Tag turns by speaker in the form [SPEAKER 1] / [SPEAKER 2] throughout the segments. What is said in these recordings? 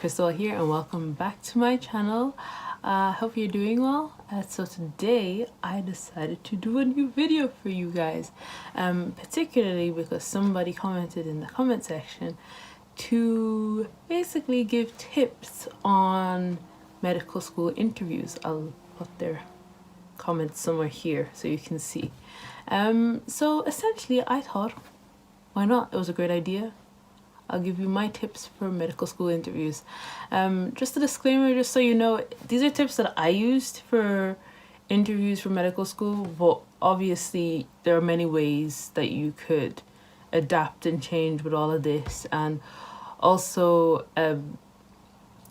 [SPEAKER 1] Christabel here and welcome back to my channel. Hope you're doing well. So today I decided to do a new video for you guys, particularly because somebody commented in the comment section to basically give tips on medical school interviews. I'll put their comments somewhere here so you can see. So essentially I thought, why not? It was a great idea. I'll give you my tips for medical school interviews. Just a disclaimer, just so you know, these are tips that I used for interviews for medical school, but obviously there are many ways that you could adapt and change with all of this. And also,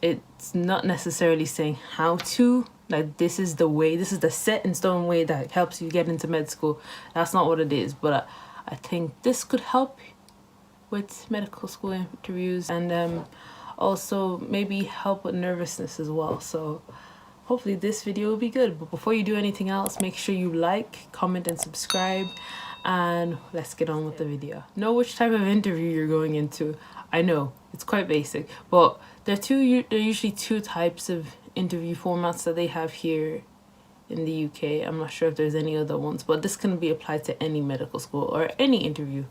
[SPEAKER 1] it's not necessarily saying how to, like this is the way, this is the set in stone way that helps you get into med school. That's not what it is, but I think this could help with medical school interviews and also maybe help with nervousness as well. So hopefully this video will be good. But before you do anything else, make sure you like, comment and subscribe, and let's get on with the video. Know which type of interview you're going into. I know it's quite basic, but there are usually two types of interview formats that they have here in the UK. I'm not sure if there's any other ones, but this can be applied to any medical school or any interview.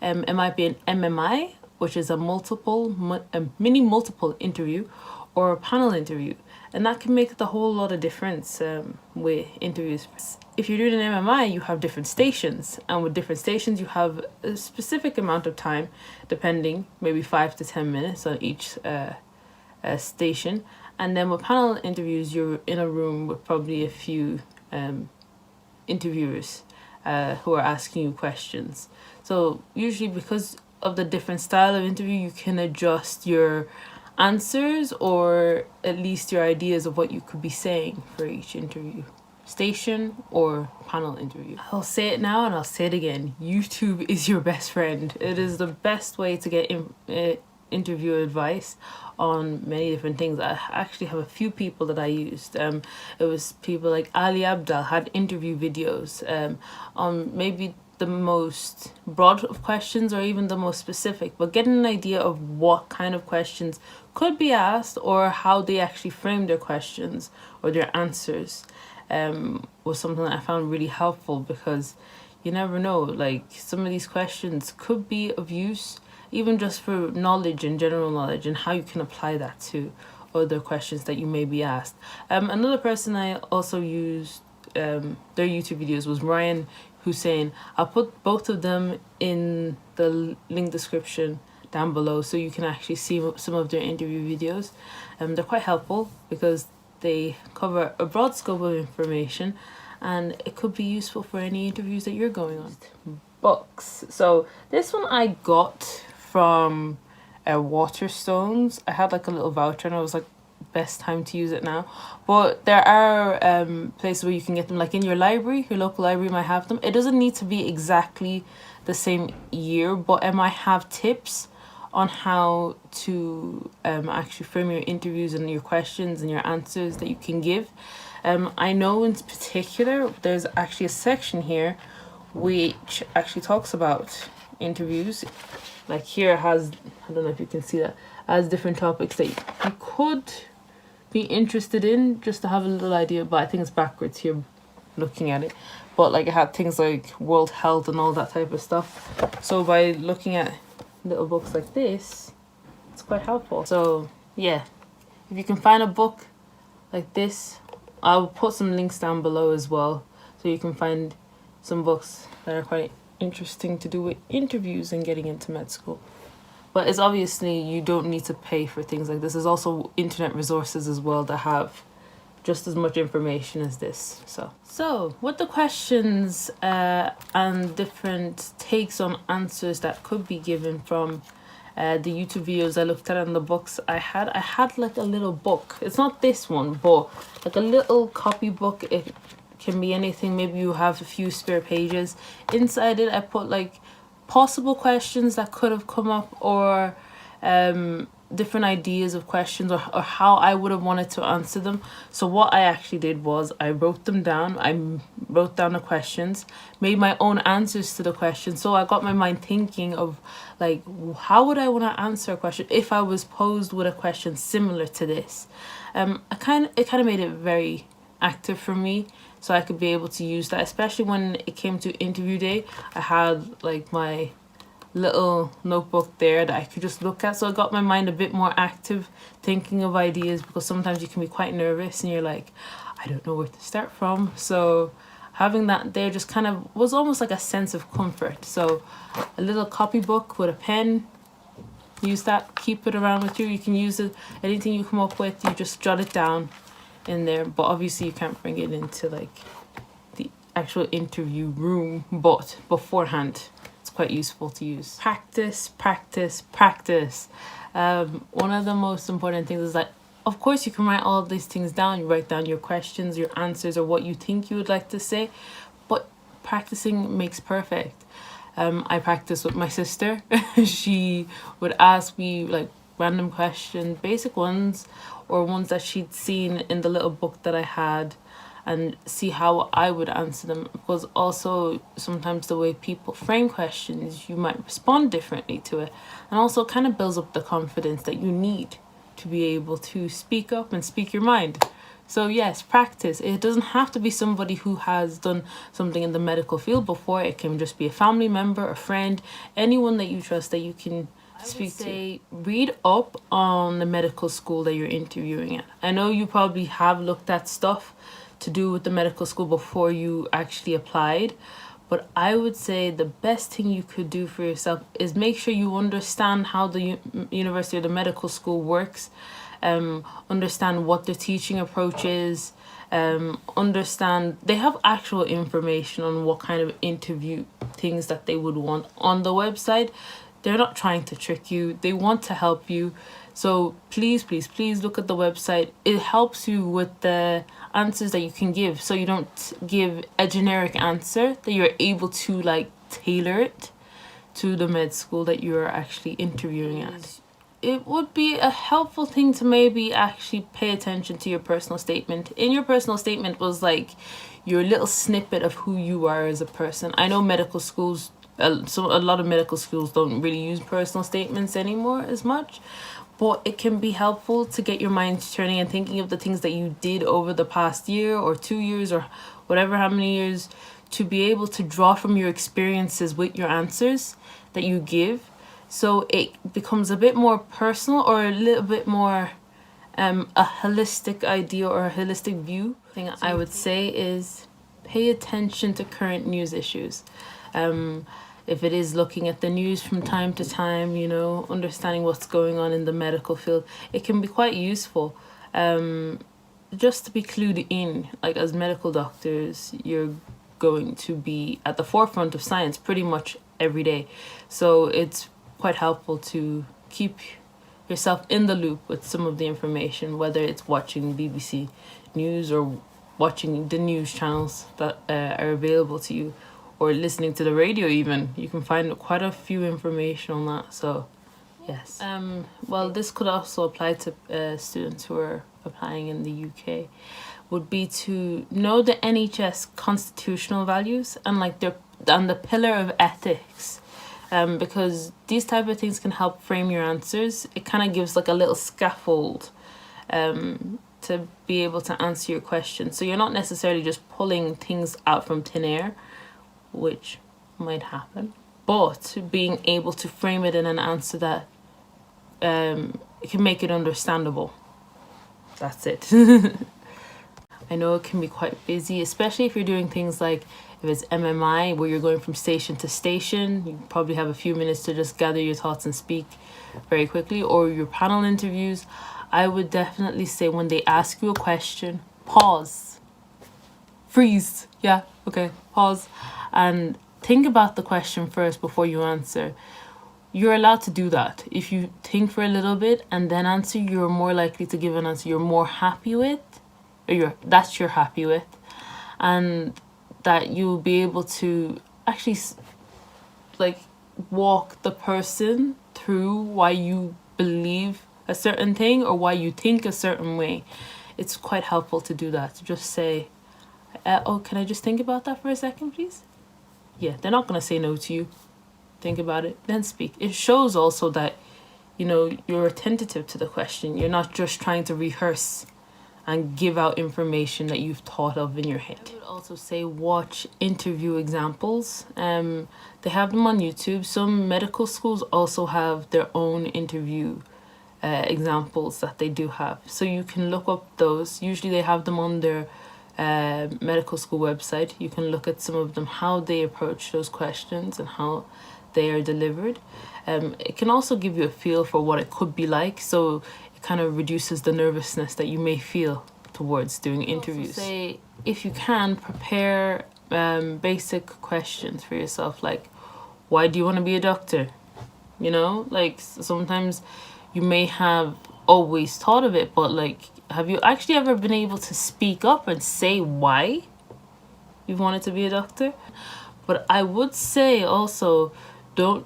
[SPEAKER 1] It might be an MMI, which is a mini multiple interview, or a panel interview, and that can make the whole lot of difference with interviews. If you're doing an MMI, you have different stations, and with different stations you have a specific amount of time, depending, maybe 5 to 10 minutes on each station. And then with panel interviews, you're in a room with probably a few interviewers who are asking you questions. So usually because of the different style of interview, you can adjust your answers or at least your ideas of what you could be saying for each interview station or panel interview. I'll say it now and I'll say it again. YouTube is your best friend. It is the best way to get interview advice on many different things. I actually have a few people that I used. It was people like Ali Abdal had interview videos on maybe the most broad of questions or even the most specific, but getting an idea of what kind of questions could be asked or how they actually frame their questions or their answers was something that I found really helpful, because you never know, like some of these questions could be of use even just for knowledge and general knowledge and how you can apply that to other questions that you may be asked. Another person I also used their YouTube videos was Ryan Hussein. I'll put both of them in the link description down below so you can actually see some of their interview videos. They're quite helpful because they cover a broad scope of information and it could be useful for any interviews that you're going on. Books. So this one I got from Waterstones. I had like a little voucher and I was like, best time to use it now. But there are places where you can get them, like in your library. Your local library might have them. It doesn't need to be exactly the same year, but it might have tips on how to actually frame your interviews and your questions and your answers that you can give. I know in particular there's actually a section here which actually talks about interviews. Like here has, I don't know if you can see that, has different topics that you could be interested in just to have a little idea, but I think it's backwards here looking at it. But like it had things like world health and all that type of stuff. So by looking at little books like this, it's quite helpful. So yeah, if you can find a book like this, I'll put some links down below as well so you can find some books that are quite interesting to do with interviews and getting into med school. But it's obviously you don't need to pay for things like this. There's also internet resources as well that have just as much information as this. So with the questions and different takes on answers that could be given from the YouTube videos I looked at and the books I had like a little book. It's not this one, but like a little copy book. It can be anything. Maybe you have a few spare pages. Inside it I put like possible questions that could have come up or different ideas of questions, or how I would have wanted to answer them. So what I actually did was I wrote them down. I wrote down the questions, made my own answers to the questions. So I got my mind thinking of like, how would I want to answer a question if I was posed with a question similar to this. It kind of made it very active for me, so I could be able to use that, especially when it came to interview day. I had like my little notebook there that I could just look at, so I got my mind a bit more active, thinking of ideas, because sometimes you can be quite nervous and you're like, I don't know where to start from. So having that there just kind of was almost like a sense of comfort. So a little copybook with a pen, use that, keep it around with you. You can use it, anything you come up with, you just jot it down in there. But obviously you can't bring it into like the actual interview room, but beforehand it's quite useful to use. Practice, practice, practice. One of the most important things is that, of course, you can write all of these things down. You write down your questions, your answers, or what you think you would like to say, but practicing makes perfect. I practice with my sister. She would ask me like random questions, basic ones, or ones that she'd seen in the little book that I had, and see how I would answer them. Because also sometimes the way people frame questions, you might respond differently to it, and also kind of builds up the confidence that you need to be able to speak up and speak your mind. So yes, practice. It doesn't have to be somebody who has done something in the medical field before. It can just be a family member, a friend, anyone that you trust that you can speak to. Read up on the medical school that you're interviewing at. I know you probably have looked at stuff to do with the medical school before you actually applied, but I would say the best thing you could do for yourself is make sure you understand how the university or the medical school works, understand what the teaching approach is, understand they have actual information on what kind of interview things that they would want on the website. They're not trying to trick you, they want to help you. So please, please, please look at the website. It helps you with the answers that you can give, so you don't give a generic answer, that you're able to like tailor it to the med school that you're actually interviewing at. It would be a helpful thing to maybe actually pay attention to your personal statement. In your personal statement was like your little snippet of who you are as a person. I know medical schools, a lot of medical schools don't really use personal statements anymore as much, but it can be helpful to get your mind turning and thinking of the things that you did over the past year or 2 years or whatever, how many years, to be able to draw from your experiences with your answers that you give. So it becomes a bit more personal, or a little bit more a holistic idea or a holistic view. Thing I would say is pay attention to current news issues. If it is looking at the news from time to time, you know, understanding what's going on in the medical field, it can be quite useful. Just to be clued in, like as medical doctors, you're going to be at the forefront of science pretty much every day. So it's quite helpful to keep yourself in the loop with some of the information, whether it's watching BBC News or watching the news channels that are available to you, or listening to the radio even. You can find quite a few information on that. So yes. Well, this could also apply to students who are applying in the UK, would be to know the NHS constitutional values and like the pillar of ethics. Because these type of things can help frame your answers. It kind of gives like a little scaffold to be able to answer your question. So you're not necessarily just pulling things out from thin air, which might happen, but being able to frame it in an answer that it can make it understandable. That's it. I know it can be quite busy, especially if you're doing things like if it's MMI, where you're going from station to station. You probably have a few minutes to just gather your thoughts and speak very quickly. Or your panel interviews, I would definitely say when they ask you a question, pause, freeze, yeah, okay, pause, and think about the question first before you answer. You're allowed to do that. If you think for a little bit and then answer, you're more likely to give an answer you're more happy with, or you're happy with, and that you'll be able to actually like walk the person through why you believe a certain thing or why you think a certain way, it's quite helpful to do that. To just say, oh, can I just think about that for a second, please? Yeah, they're not going to say no to you. Think about it, then speak. It shows also that, you know, you're attentive to the question. You're not just trying to rehearse and give out information that you've thought of in your head. I would also say watch interview examples. They have them on YouTube. Some medical schools also have their own interview examples that they do have. So you can look up those. Usually they have them on their medical school website. You can look at some of them, how they approach those questions and how they are delivered. It can also give you a feel for what it could be like, so it kind of reduces the nervousness that you may feel towards doing interviews. Say, if you can, prepare basic questions for yourself, like, why do you want to be a doctor? You know, like, sometimes you may have always thought of it, but like, have you actually ever been able to speak up and say why you wanted to be a doctor? But I would say also, don't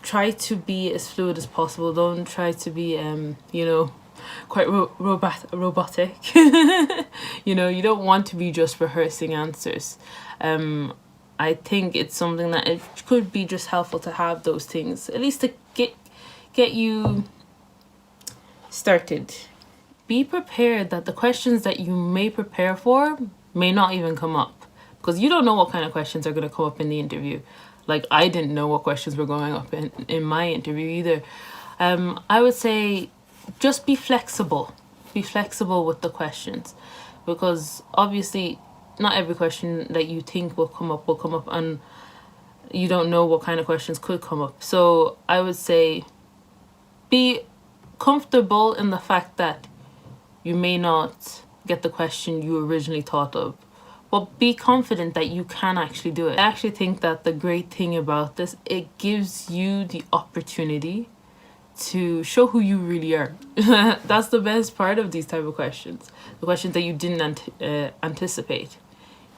[SPEAKER 1] try to be as fluid as possible. Don't try to be, you know, quite robotic. You know, you don't want to be just rehearsing answers. I think it's something that it could be just helpful to have those things, at least to get you started. Be prepared that the questions that you may prepare for may not even come up, because you don't know what kind of questions are going to come up in the interview. Like, I didn't know what questions were going up in my interview either. I would say just be flexible. Be flexible with the questions, because obviously not every question that you think will come up, and you don't know what kind of questions could come up. So I would say be comfortable in the fact that you may not get the question you originally thought of, but be confident that you can actually do it. I actually think that the great thing about this, it gives you the opportunity to show who you really are. That's the best part of these type of questions, the questions that you didn't anticipate.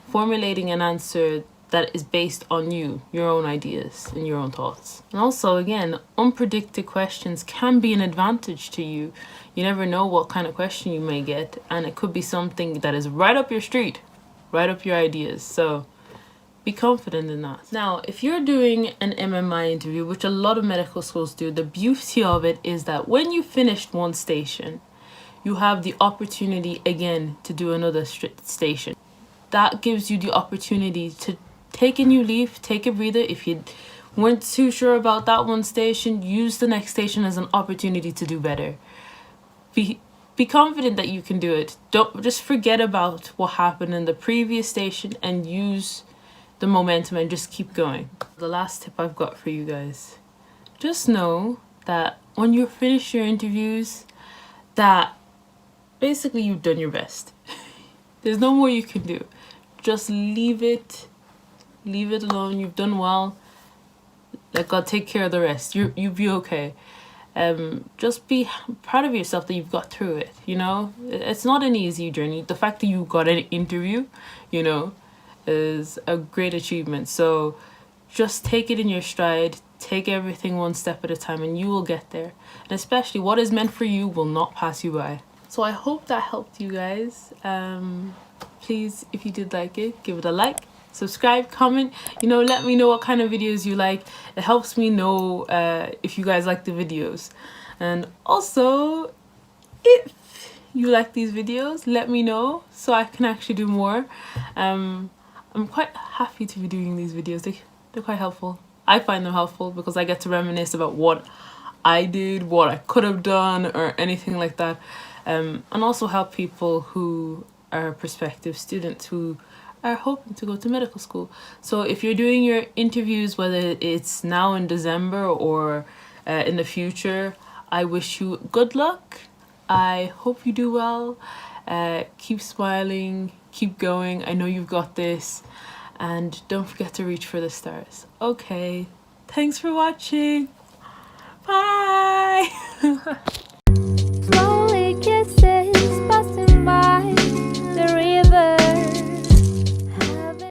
[SPEAKER 1] Formulating an answer that is based on you, your own ideas and your own thoughts. And also, again, unpredicted questions can be an advantage to you. You never know what kind of question you may get, and it could be something that is right up your street, right up your ideas. So be confident in that. Now, if you're doing an MMI interview, which a lot of medical schools do, the beauty of it is that when you finished one station, you have the opportunity again to do another station. That gives you the opportunity to take a new leaf, take a breather. If you weren't too sure about that one station, use the next station as an opportunity to do better. Be confident that you can do it. Don't just forget about what happened in the previous station and use the momentum and just keep going. The last tip I've got for you guys, just know that when you finish your interviews, that basically you've done your best. There's no more you can do. Just leave it alone. You've done well. Let God take care of the rest. You'll be okay. Just be proud of yourself that you've got through it. You know, it's not an easy journey. The fact that you got an interview, you know, is a great achievement. So just take it in your stride. Take everything one step at a time, and you will get there. And especially what is meant for you will not pass you by. So I hope that helped you guys. Please, if you did like it, give it a like, subscribe, comment, you know, let me know what kind of videos you like. It helps me know if you guys like the videos. And also, if you like these videos, let me know so I can actually do more. I'm quite happy to be doing these videos. They're quite helpful. I find them helpful because I get to reminisce about what I did, what I could have done, or anything like that. And also help people who are prospective students who are hoping to go to medical school. So if you're doing your interviews, whether it's now in December or in the future, I wish you good luck. I hope you do well. Keep smiling, keep going. I know you've got this, and don't forget to reach for the stars. Okay, thanks for watching. Bye.